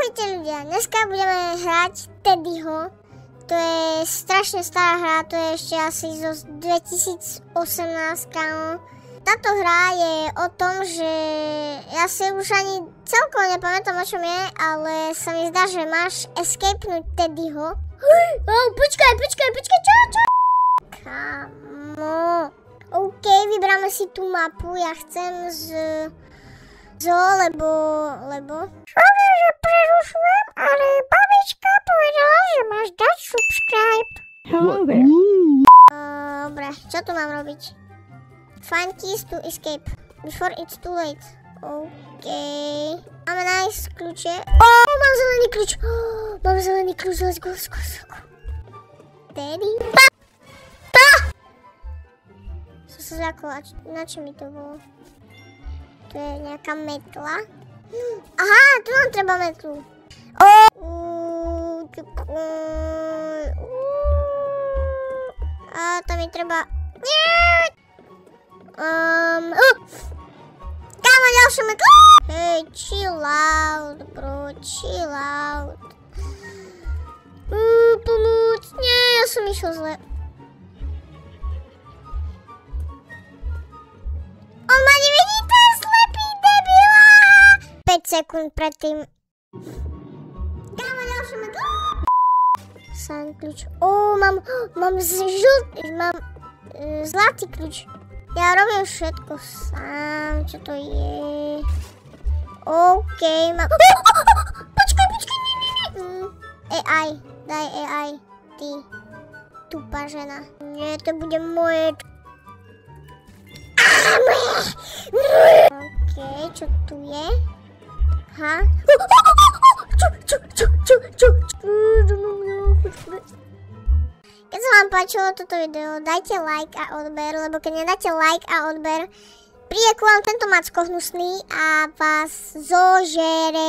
Ahojte ľudia, dneska budeme hrať Teddyho. To je strašne stará hra, to je ešte asi zo 2018. Táto hra je o tom, že ja si už ani celkovo nepamätám, o čom je, ale sa mi zdá, že máš escapenúť Teddyho. Počkaj, čo? Kamo. OK, vybráme si tú mapu, ja chcem lebo... Sorry, že prerušujem, ale babička povedala, že máš dať subscribe. Hello there. Dobre, čo tu mám robiť? Find keys to escape before it's too late. OK. Máme nájsť kľúče. Mám zelený kľúč. Mám zelený kľúč, let's go. Teddy. Som sa zľakla, na čo mi to bolo? To je nejaká metla. Aha, tu nám treba metlu. A to mi treba... Kámo, ďalšia metla! Hej, chill out, bro, chill out. Pomôcť, nie, ja som išiel zle. On ma nevidí, to je slepý, debila! 5 sekúnd predtým. Kámo, ďalšia metla! Sám kľúč. Mám zlatý kľúč. Ja robím všetko sám, čo to je. OK, mám... Počkaj, nie. AI, daj AI, ty tupá žena. Nie, to bude moje... OK, čo tu je? Ha? Keď sa vám páčilo toto video, dajte like a odber, lebo keď nedáte like a odber, príde ku vám tento macko hnusný a vás zožere.